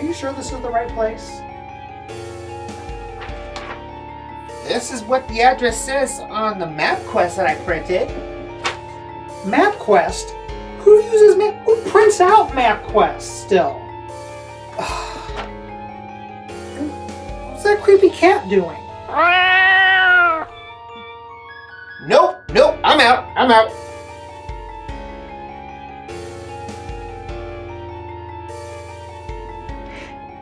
you sure this is the right place? This is what the address says on the map quest that I printed. MapQuest? Who uses Map? Who prints out MapQuest still? What's that creepy cat doing? Nope, I'm out.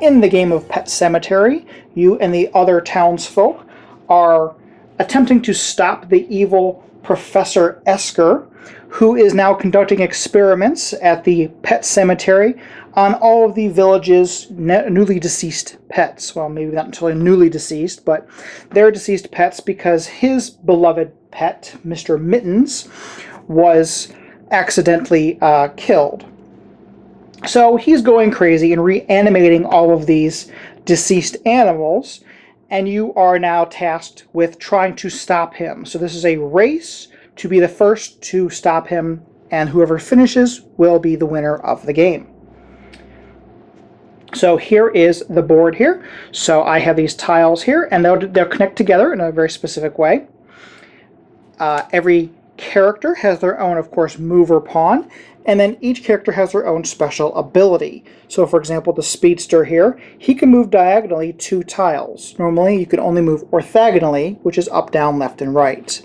In the game of Pet Cemetery, you and the other townsfolk are attempting to stop the evil Professor Esker, who is now conducting experiments at the pet cemetery on all of the village's newly deceased pets. Well, maybe not entirely newly deceased, but they're deceased pets because his beloved pet, Mr. Mittens, was accidentally killed. So he's going crazy and reanimating all of these deceased animals, and you are now tasked with trying to stop him. So this is a race to be the first to stop him, and whoever finishes will be the winner of the game. So here is the board here. So I have these tiles here, and they'll connect together in a very specific way. Every character has their own, of course, mover pawn, and then each character has their own special ability. So for example, the speedster here, he can move diagonally 2 tiles. Normally you can only move orthogonally, which is up, down, left, and right.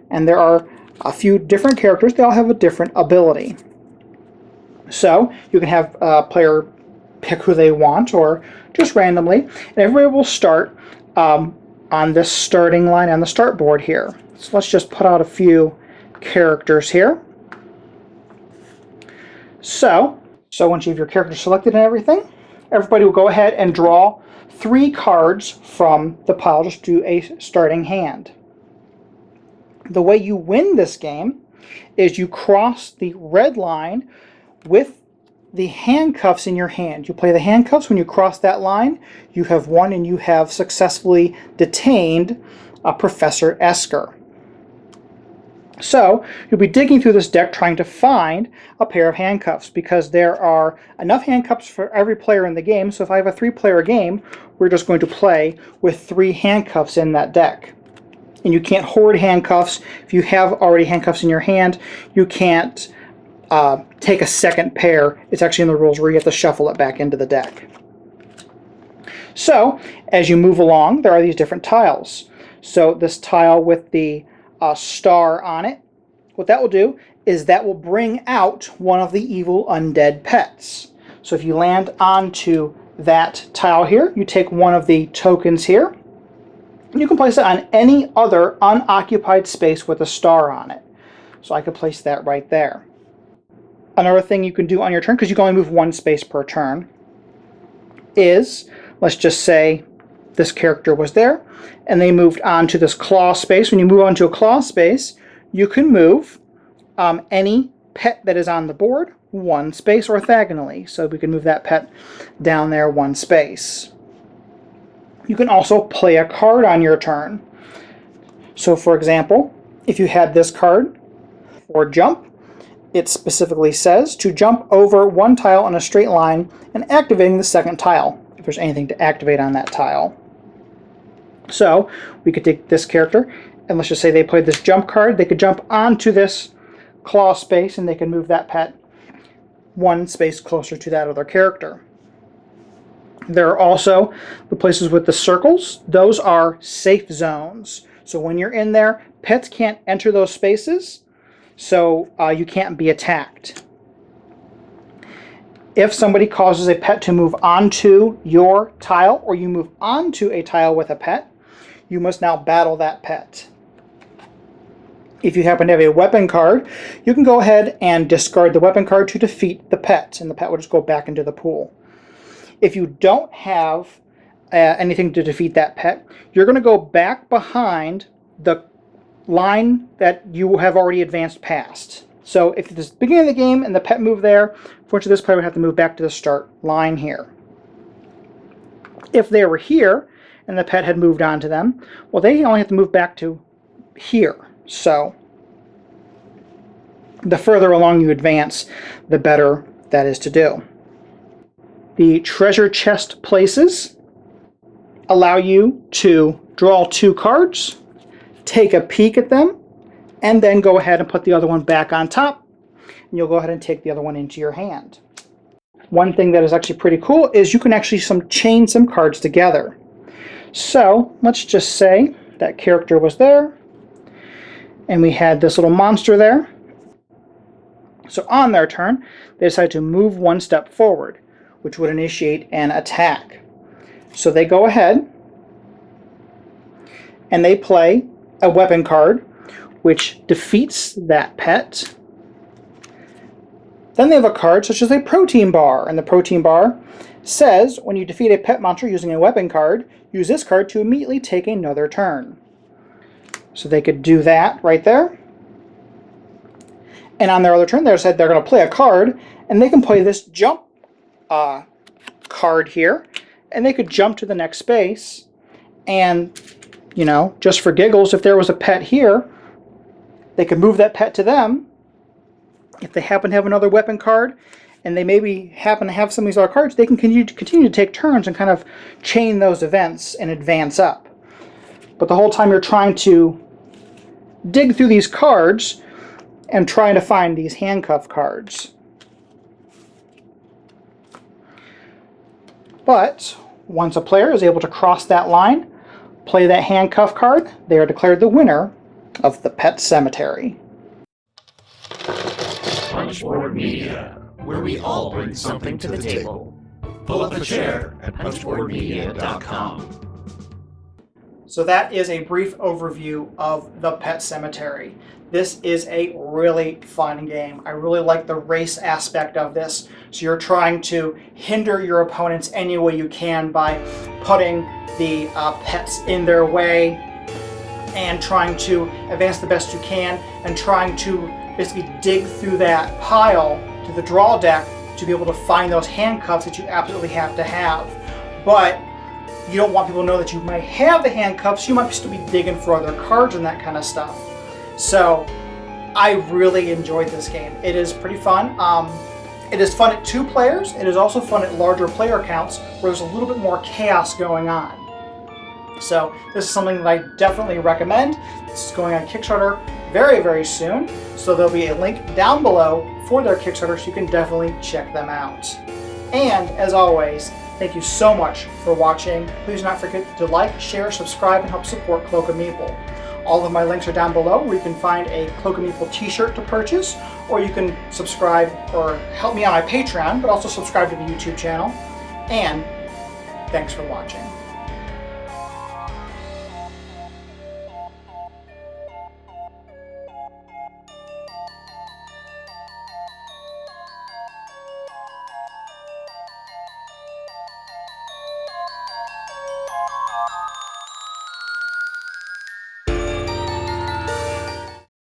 And there are a few different characters. They all have a different ability. So you can have a player pick who they want, or just randomly, and everybody will start on this starting line on the start board here. So let's just put out a few characters here. So once you have your character selected and everything, everybody will go ahead and draw 3 cards from the pile. Just do a starting hand. The way you win this game is you cross the red line with the handcuffs in your hand. You play the handcuffs. When you cross that line, you have won and you have successfully detained Professor Esker. So you'll be digging through this deck trying to find a pair of handcuffs, because there are enough handcuffs for every player in the game. So if I have a 3-player game, we're just going to play with 3 handcuffs in that deck. And you can't hoard handcuffs. If you have already handcuffs in your hand, you can't take a second pair. It's actually in the rules where you have to shuffle it back into the deck. So as you move along, there are these different tiles. So this tile with the star on it, what that will do is that will bring out one of the evil undead pets. So if you land onto that tile here, you take one of the tokens here, and you can place it on any other unoccupied space with a star on it. So I could place that right there. Another thing you can do on your turn, because you can only move 1 space per turn, is, let's just say this character was there, and they moved on to this claw space. When you move on to a claw space, you can move any pet that is on the board 1 space orthogonally. So we can move that pet down there 1 space. You can also play a card on your turn. So for example, if you had this card, or jump, it specifically says to jump over 1 tile on a straight line and activating the second tile, if there's anything to activate on that tile. So we could take this character, and let's just say they played this jump card. They could jump onto this claw space, and they can move that pet 1 space closer to that other character. There are also the places with the circles. Those are safe zones. So when you're in there, pets can't enter those spaces, so you can't be attacked. If somebody causes a pet to move onto your tile, or you move onto a tile with a pet, you must now battle that pet. If you happen to have a weapon card, you can go ahead and discard the weapon card to defeat the pet, and the pet will just go back into the pool. If you don't have anything to defeat that pet, you're going to go back behind the line that you have already advanced past. So if it's the beginning of the game and the pet moved there, unfortunately this player would have to move back to the start line here. If they were here and the pet had moved on to them, well, they only have to move back to here. So the further along you advance, the better that is to do. The treasure chest places allow you to draw 2 cards, take a peek at them, and then go ahead and put the other one back on top, and you'll go ahead and take the other one into your hand. One thing that is actually pretty cool is you can actually chain some cards together. So let's just say that character was there, and we had this little monster there. So on their turn, they decide to move 1 step forward, which would initiate an attack. So they go ahead and they play a weapon card, which defeats that pet. Then they have a card such as a protein bar, and the protein bar says when you defeat a pet monster using a weapon card, use this card to immediately take another turn. So they could do that right there. And on their other turn, they said they're going to play a card, and they can play this jump card here, and they could jump to the next space. And, you know, just for giggles, if there was a pet here, they could move that pet to them. If they happen to have another weapon card, and they maybe happen to have some of these other cards, they can continue to take turns and kind of chain those events and advance up. But the whole time you're trying to dig through these cards and trying to find these handcuff cards. But once a player is able to cross that line, play that handcuff card, they are declared the winner of the Pet Cemetery. Punchboard Media, where we all bring something to the table. Pull up a chair at punchboardmedia.com. So that is a brief overview of the Pet Cemetery. This is a really fun game. I really like the race aspect of this. So you're trying to hinder your opponents any way you can by putting the pets in their way and trying to advance the best you can and trying to basically dig through that pile to the draw deck to be able to find those handcuffs that you absolutely have to have. But you don't want people to know that you might have the handcuffs. You might still be digging for other cards and that kind of stuff. So I really enjoyed this game. It is pretty fun. It is fun at 2 players. It is also fun at larger player counts where there's a little bit more chaos going on. So this is something that I definitely recommend. This is going on Kickstarter very, very soon. So there'll be a link down below for their Kickstarter so you can definitely check them out. And as always, thank you so much for watching. Please do not forget to like, share, subscribe, and help support Cloak and Meeple. All of my links are down below where you can find a Cloak and Meeple t-shirt to purchase, or you can subscribe or help me on my Patreon, but also subscribe to the YouTube channel. And thanks for watching.